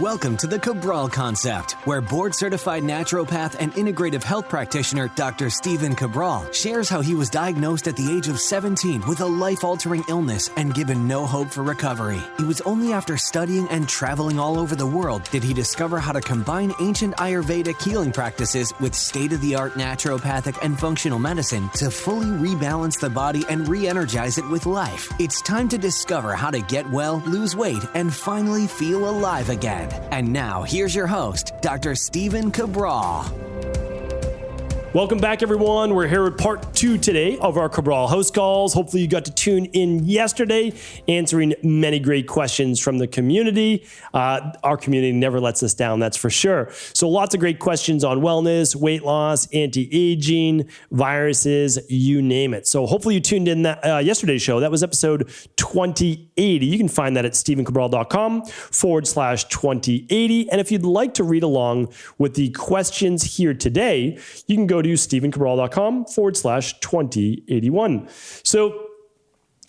Welcome to the Cabral Concept, where board-certified naturopath and integrative health practitioner Dr. Stephen Cabral shares how he was diagnosed at the age of 17 with a life-altering illness and given no hope for recovery. It was only after studying and traveling all over the world did he discover how to combine ancient Ayurvedic healing practices with state-of-the-art naturopathic and functional medicine to fully rebalance the body and re-energize it with life. It's time to discover how to get well, lose weight, and finally feel alive again. And now, here's your host, Dr. Stephen Cabral. Welcome back, everyone. We're here with part 2 today of our Cabral HouseCalls. Hopefully you got to tune in yesterday, answering many great questions from the community. Our community never lets us down, that's for sure. So lots of great questions on wellness, weight loss, anti-aging, viruses, you name it. So hopefully you tuned in that yesterday's show. That was episode 2080. You can find that at stephencabral.com/2080. And if you'd like to read along with the questions here today, you can go to stephencabral.com/2081. So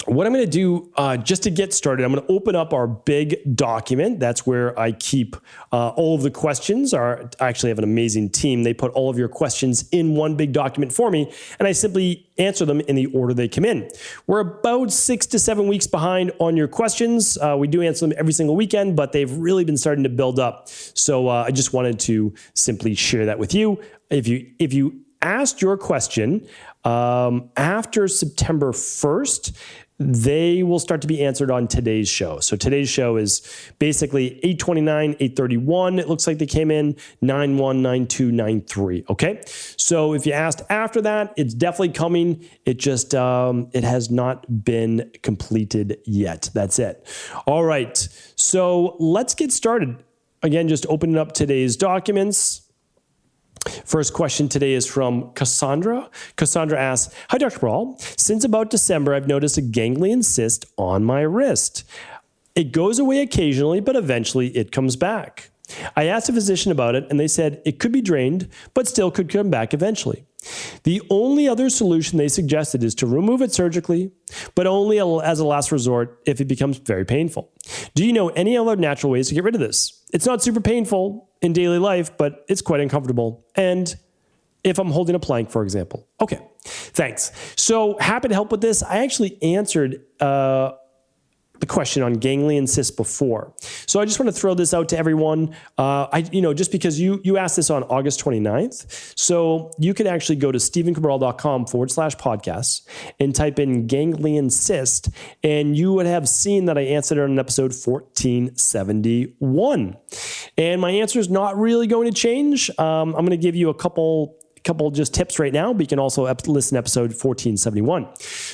what I'm going to do just to get started, I'm going to open up our big document. That's where I keep all of the questions. I actually have an amazing team. They put all of your questions in one big document for me, and I simply answer them in the order they come in. We're about 6 to 7 weeks behind on your questions. We do answer them every single weekend, but they've really been starting to build up. So I just wanted to simply share that with you. If you asked your question after September 1st, they will start to be answered on today's show. So today's show is basically 829, 831. It looks like they came in 919293. Okay. So if you asked after that, it's definitely coming. It just, it has not been completed yet. That's it. All right. So let's get started. Again, just opening up today's documents. First question today is from Cassandra. Cassandra asks, "Hi, Dr. Cabral. Since about December, I've noticed a ganglion cyst on my wrist. It goes away occasionally, but eventually it comes back. I asked a physician about it, and they said it could be drained, but still could come back eventually. The only other solution they suggested is to remove it surgically, but only as a last resort if it becomes very painful. Do you know any other natural ways to get rid of this? It's not super painful in daily life, but it's quite uncomfortable. And if I'm holding a plank, for example." Okay, thanks. So happy to help with this. I actually answered the question on ganglion cyst before. So I just want to throw this out to everyone. Just because you asked this on August 29th. So you can actually go to stephencabral.com/podcasts and type in ganglion cyst, and you would have seen that I answered it on episode 1471. And my answer is not really going to change. I'm going to give you a couple just tips right now, but you can also listen to episode 1471.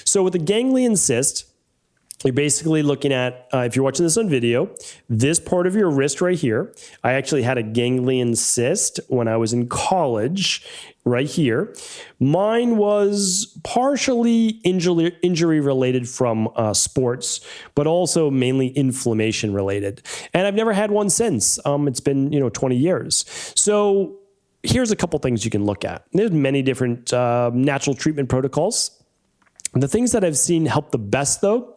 So with the ganglion cyst, you're basically looking at, if you're watching this on video, this part of your wrist right here. I actually had a ganglion cyst when I was in college, right here. Mine was partially injury related from sports, but also mainly inflammation related. And I've never had one since. It's been 20 years. So here's a couple things you can look at. There's many different natural treatment protocols. The things that I've seen help the best, though,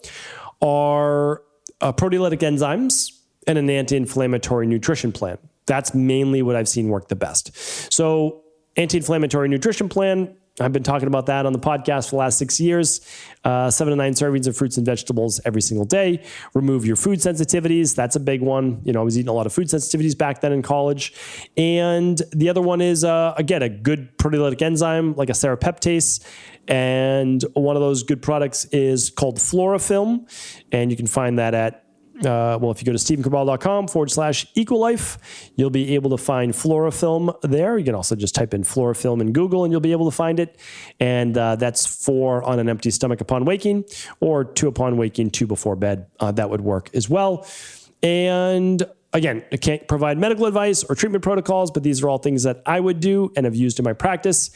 are proteolytic enzymes and an anti-inflammatory nutrition plan. That's mainly what I've seen work the best. So anti-inflammatory nutrition plan, I've been talking about that on the podcast for the last 6 years. 7 to 9 servings of fruits and vegetables every single day. Remove your food sensitivities. That's a big one. I was eating a lot of food sensitivities back then in college. And the other one is, again, a good proteolytic enzyme like a serapeptase. And one of those good products is called Florafilm. And you can find that at if you go to stephencabral.com/Ecolife, you'll be able to find Florafilm there. You can also just type in Florafilm in Google and you'll be able to find it. And that's 4 on an empty stomach upon waking, or 2 upon waking, 2 before bed. That would work as well. And again, I can't provide medical advice or treatment protocols, but these are all things that I would do and have used in my practice.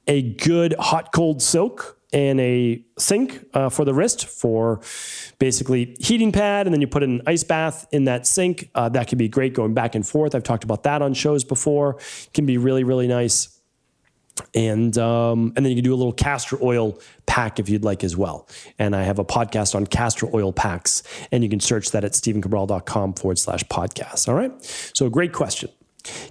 A good hot-cold soak and a sink for the wrist for basically heating pad, and then you put an ice bath in that sink. That could be great going back and forth. I've talked about that on shows before. It can be really, really nice. And then you can do a little castor oil pack if you'd like as well. And I have a podcast on castor oil packs, and you can search that at stephencabral.com/podcast. All right. So great question.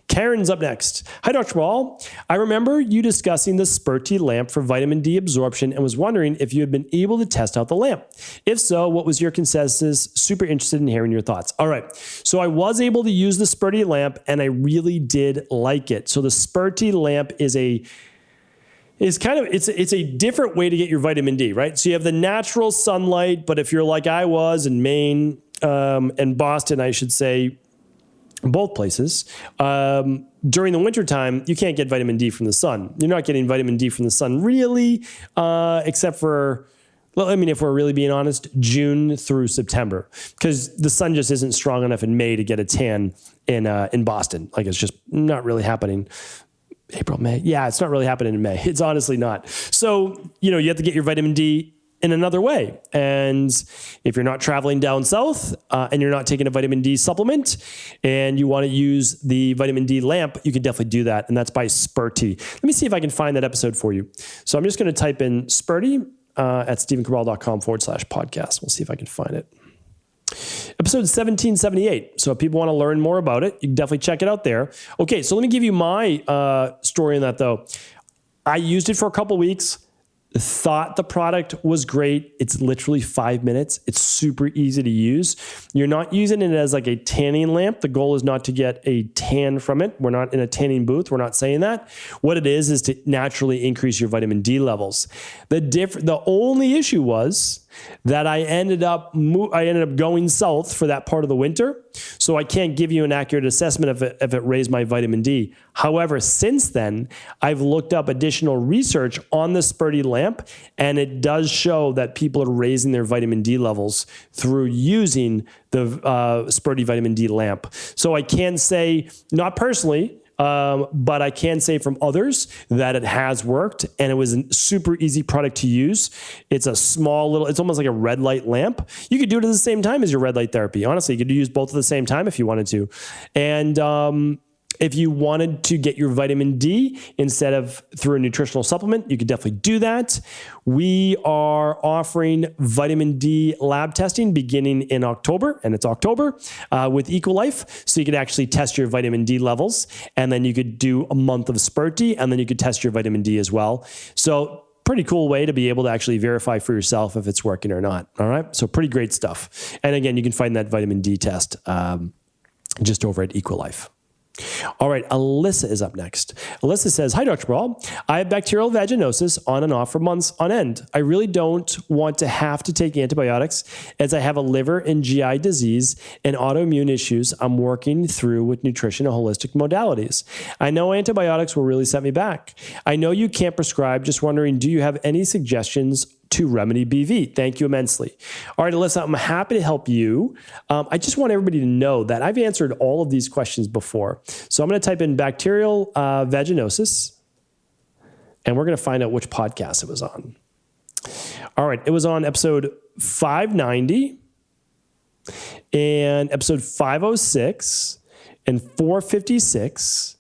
Karen's up next. Hi, Dr. Ball. I remember you discussing the Sperti lamp for vitamin D absorption and was wondering if you had been able to test out the lamp. If so, what was your consensus? Super interested in hearing your thoughts. All right. So I was able to use the Sperti lamp and I really did like it. So the Sperti lamp is a different way to get your vitamin D, right? So you have the natural sunlight, but if you're like I was in Maine and Boston, I should say, both places, during the wintertime, you can't get vitamin D from the sun. You're not getting vitamin D from the sun really, except for, well, I mean, if we're really being honest, June through September, because the sun just isn't strong enough in May to get a tan in Boston. Like, it's just not really happening. April, May. Yeah, it's not really happening in May. It's honestly not. So, you have to get your vitamin D in another way. And if you're not traveling down south and you're not taking a vitamin D supplement and you want to use the vitamin D lamp, you can definitely do that. And that's by Sperti. Let me see if I can find that episode for you. So I'm just going to type in Sperti at stephencabral.com/podcast. We'll see if I can find it. Episode 1778. So if people want to learn more about it, you can definitely check it out there. Okay, so let me give you my story on that though. I used it for a couple weeks. Thought the product was great. It's literally 5 minutes. It's super easy to use. You're not using it as like a tanning lamp. The goal is not to get a tan from it. We're not in a tanning booth. We're not saying that. What it is to naturally increase your vitamin D levels. The only issue was that I ended up going south for that part of the winter. So I can't give you an accurate assessment if it raised my vitamin D. However, since then, I've looked up additional research on the Sperti lamp, and it does show that people are raising their vitamin D levels through using the Sperti vitamin D lamp. So I can say, not personally, but I can say from others that it has worked, and it was a super easy product to use. It's a small it's almost like a red light lamp. You could do it at the same time as your red light therapy. Honestly, you could use both at the same time if you wanted to. And if you wanted to get your vitamin D instead of through a nutritional supplement, you could definitely do that. We are offering vitamin D lab testing beginning in October, and it's October, with Equilife. So you could actually test your vitamin D levels, and then you could do a month of Sperti, and then you could test your vitamin D as well. So pretty cool way to be able to actually verify for yourself if it's working or not. All right. So pretty great stuff. And again, you can find that vitamin D test just over at Equilife. All right, Alyssa is up next. Alyssa says, hi, Dr. Brawl. I have bacterial vaginosis on and off for months on end. I really don't want to have to take antibiotics as I have a liver and GI disease and autoimmune issues I'm working through with nutrition and holistic modalities. I know antibiotics will really set me back. I know you can't prescribe. Just wondering, do you have any suggestions to remedy BV? Thank you immensely. All right, Alyssa, I'm happy to help you. I just want everybody to know that I've answered all of these questions before. So I'm going to type in bacterial vaginosis, and we're going to find out which podcast it was on. All right, it was on episode 590 and episode 506 and 456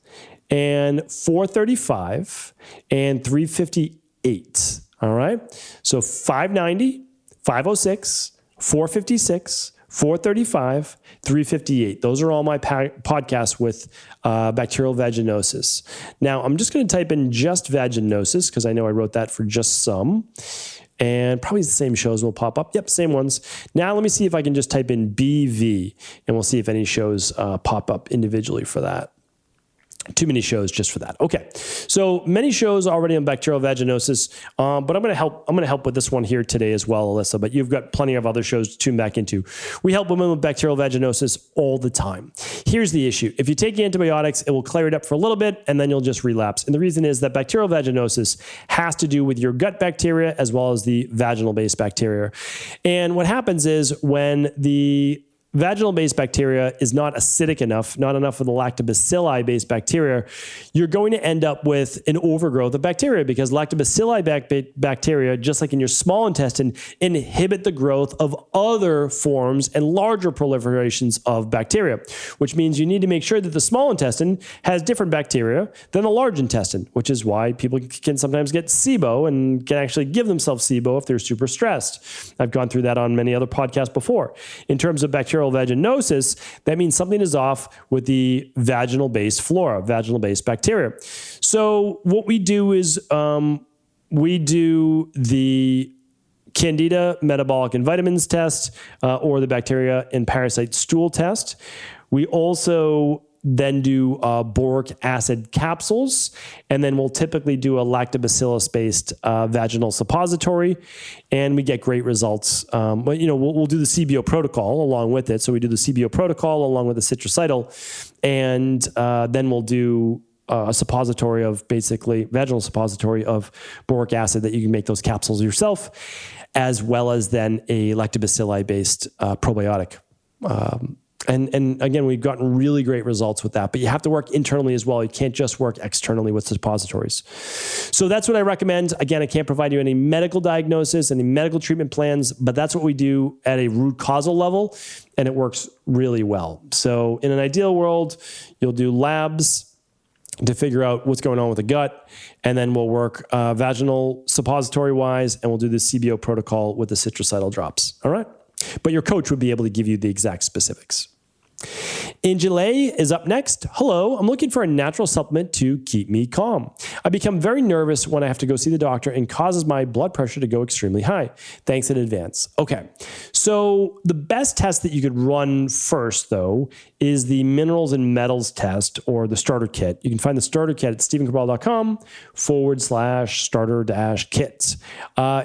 and 435 and 358. All right. So 590, 506, 456, 435, 358. Those are all my podcasts with bacterial vaginosis. Now, I'm just going to type in just vaginosis because I know I wrote that for just some. And probably the same shows will pop up. Yep, same ones. Now, let me see if I can just type in BV, and we'll see if any shows pop up individually for that. Too many shows just for that. Okay, so many shows already on bacterial vaginosis, but I'm going to help with this one here today as well, Alyssa. But you've got plenty of other shows to tune back into. We help women with bacterial vaginosis all the time. Here's the issue: if you take antibiotics, it will clear it up for a little bit, and then you'll just relapse. And the reason is that bacterial vaginosis has to do with your gut bacteria as well as the vaginal-based bacteria. And what happens is when the vaginal-based bacteria is not acidic enough, not enough of the lactobacilli-based bacteria, you're going to end up with an overgrowth of bacteria because lactobacilli bacteria, just like in your small intestine, inhibit the growth of other forms and larger proliferations of bacteria, which means you need to make sure that the small intestine has different bacteria than the large intestine, which is why people can sometimes get SIBO and can actually give themselves SIBO if they're super stressed. I've gone through that on many other podcasts before. In terms of bacterial vaginosis, that means something is off with the vaginal-based flora, vaginal-based bacteria. So what we do is we do the Candida metabolic and vitamins test or the bacteria and parasite stool test. We also then do boric acid capsules, and then we'll typically do a lactobacillus-based vaginal suppository, and we get great results. But we'll do the CBO protocol along with it. So we do the CBO protocol along with the citracidal, and then we'll do a suppository of basically vaginal suppository of boric acid that you can make those capsules yourself, as well as then a lactobacilli-based probiotic. And again, we've gotten really great results with that, but you have to work internally as well. You can't just work externally with suppositories. So that's what I recommend. Again, I can't provide you any medical diagnosis, any medical treatment plans, but that's what we do at a root causal level, and it works really well. So in an ideal world, you'll do labs to figure out what's going on with the gut, and then we'll work vaginal suppository wise, and we'll do the CBO protocol with the citracidal drops. All right? But your coach would be able to give you the exact specifics. Angele is up next. Hello, I'm looking for a natural supplement to keep me calm. I become very nervous when I have to go see the doctor and causes my blood pressure to go extremely high. Thanks in advance. Okay, so the best test that you could run first, though, is the minerals and metals test or the starter kit. You can find the starter kit at stephencabral.com/starter-kits.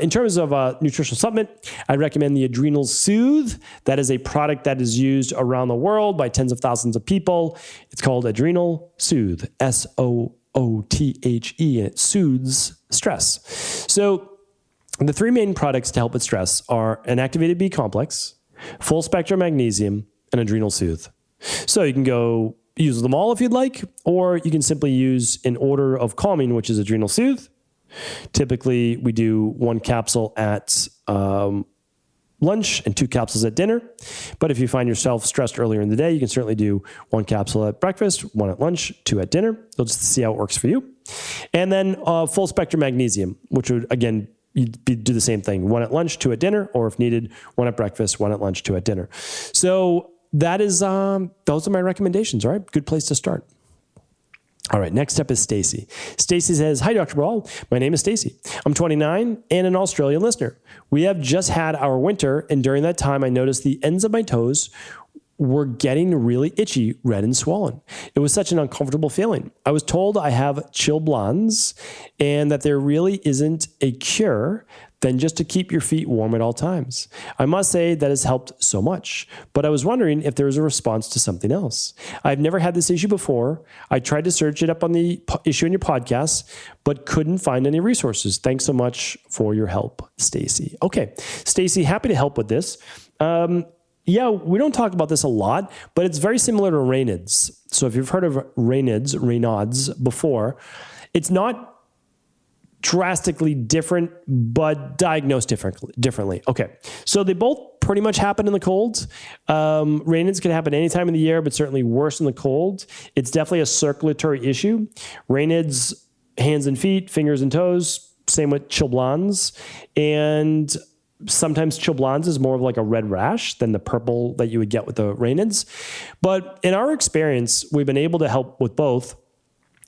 In terms of a nutritional supplement, I recommend the Adrenal Soothe. That is a product that is used around the world by tens of thousands of people. It's called Adrenal Soothe, SOOTHE, and it soothes stress. So the three main products to help with stress are an activated B complex, full spectrum magnesium, and Adrenal Soothe. So you can go use them all if you'd like, or you can simply use in order of calming, which is Adrenal Soothe. Typically, we do one capsule at lunch and 2 capsules at dinner. But if you find yourself stressed earlier in the day, you can certainly do 1 capsule at breakfast, 1 at lunch, 2 at dinner. You'll just see how it works for you. And then full spectrum magnesium, which would, again, you'd do the same thing. 1 at lunch, 2 at dinner, or if needed, 1 at breakfast, 1 at lunch, 2 at dinner. So that is, those are my recommendations, all right? Good place to start. All right, next up is Stacy. Stacy says, "Hi, Dr. Brawl. My name is Stacy. I'm 29 and an Australian listener. We have just had our winter, and during that time, I noticed the ends of my toes were getting really itchy, red, and swollen. It was such an uncomfortable feeling. I was told I have Chilblains and that there really isn't a cure than just to keep your feet warm at all times. I must say that has helped so much, but I was wondering if there was a response to something else. I've never had this issue before. I tried to search it up on the issue in your podcast, but couldn't find any resources. Thanks so much for your help, Stacy." Okay, Stacy, happy to help with this. Yeah, we don't talk about this a lot, but it's very similar to Raynaud's. So if you've heard of Raynaud's before, it's not drastically different, but diagnosed differently. Okay, so they both pretty much happen in the cold. Raynaud's can happen any time of the year, but certainly worse in the cold. It's definitely a circulatory issue. Raynaud's, hands and feet, fingers and toes, same with Chilblains. And sometimes Chilblains is more of like a red rash than the purple that you would get with the Raynaud's. But in our experience, we've been able to help with both.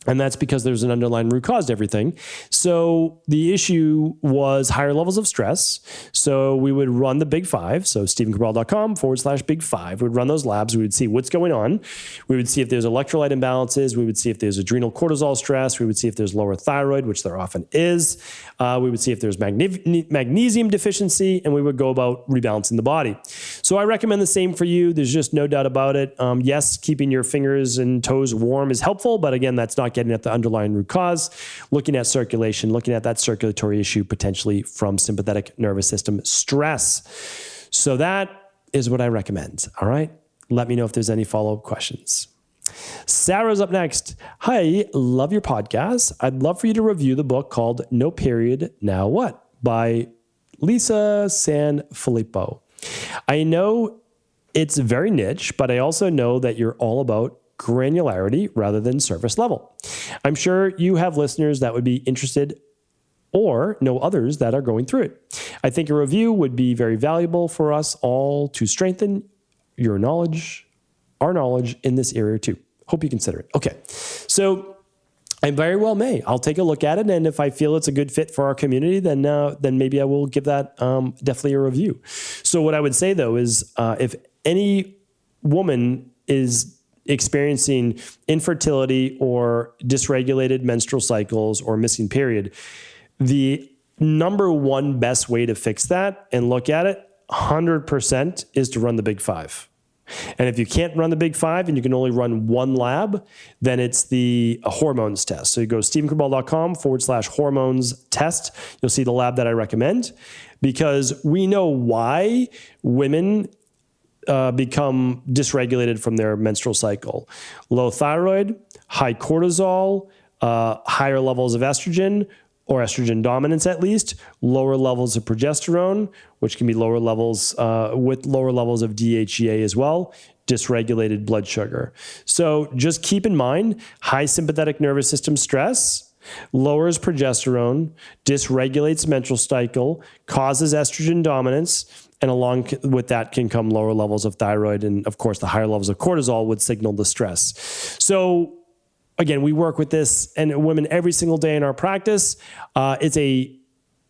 And that's because there's an underlying root cause to everything. So the issue was higher levels of stress. So we would run the Big Five. So stephencabral.com/Big Five. We'd run those labs. We would see what's going on. We would see if there's electrolyte imbalances. We would see if there's adrenal cortisol stress. We would see if there's lower thyroid, which there often is. We would see if there's magnesium deficiency, and we would go about rebalancing the body. So I recommend the same for you. There's just no doubt about it. Yes, keeping your fingers and toes warm is helpful, but again, that's not getting at the underlying root cause. Looking at circulation, looking at that circulatory issue potentially from sympathetic nervous system stress. So that is what I recommend. All right. Let me know if there's any follow-up questions. Sarah's up next. Hi, love your podcast. I'd love for you to review the book called No Period, Now What? By Lisa Sanfilippo. I know it's very niche, but I also know that you're all about granularity rather than surface level. I'm sure you have listeners that would be interested or know others that are going through it. I think a review would be very valuable for us all to strengthen your knowledge, our knowledge in this area too. Hope you consider it. Okay. So I very well may. I'll take a look at it. And if I feel it's a good fit for our community, then maybe I will give that definitely a review. So what I would say though is if any woman is experiencing infertility or dysregulated menstrual cycles or missing period, the number one best way to fix that and look at it 100% is to run the Big Five. And if you can't run the Big Five and you can only run one lab, then it's the hormones test. So you go to StephenCabral.com/hormones test. You'll see the lab that I recommend, because we know why women become dysregulated from their menstrual cycle. Low thyroid, high cortisol, higher levels of estrogen, or estrogen dominance at least, lower levels of progesterone, which can be lower levels with lower levels of DHEA as well, dysregulated blood sugar. So just keep in mind, high sympathetic nervous system stress lowers progesterone, dysregulates menstrual cycle, causes estrogen dominance, and along with that can come lower levels of thyroid. And of course, the higher levels of cortisol would signal the stress. So again, we work with this and women every single day in our practice. It's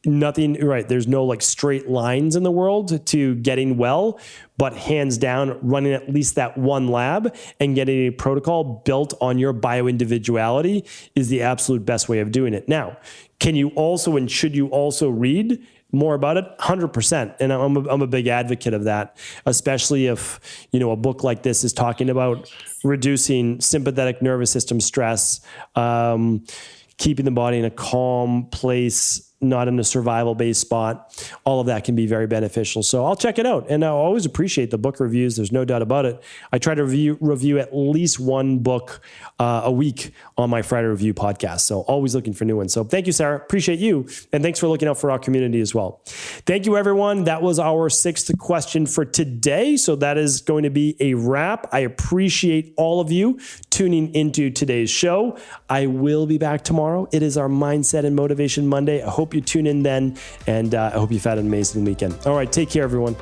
there's no like straight lines in the world to getting well, but hands down, running at least that one lab and getting a protocol built on your bioindividuality is the absolute best way of doing it. Now, can you also, and should you also read more about it? 100%. And I'm a big advocate of that, especially if, a book like this is talking about reducing sympathetic nervous system stress, keeping the body in a calm place, not in a survival-based spot. All of that can be very beneficial. So I'll check it out. And I always appreciate the book reviews. There's no doubt about it. I try to review at least one book a week on my Friday Review podcast. So always looking for new ones. So thank you, Sarah. Appreciate you. And thanks for looking out for our community as well. Thank you, everyone. That was our sixth question for today. So that is going to be a wrap. I appreciate all of you tuning into today's show. I will be back tomorrow. It is our Mindset and Motivation Monday. I hope you tune in then, and I hope you've had an amazing weekend. All right, take care, everyone.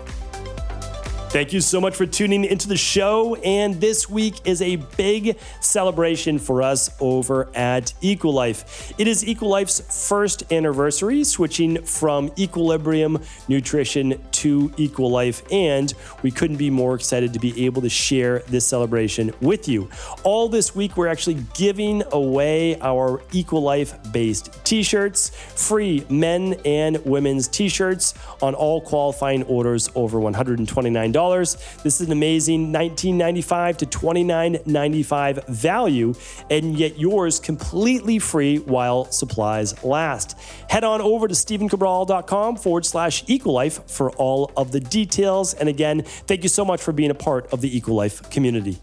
Thank you so much for tuning into the show. And this week is a big celebration for us over at Equilife. It is Equilife's first anniversary, switching from Equilibrium Nutrition to Equilife. And we couldn't be more excited to be able to share this celebration with you. All this week, we're actually giving away our Equilife-based t-shirts, free men and women's t-shirts on all qualifying orders over $129. This is an amazing $19.95 to $29.95 value, and get yours completely free while supplies last. Head on over to StephenCabral.com/Equilife for all of the details. And again, thank you so much for being a part of the Equilife community.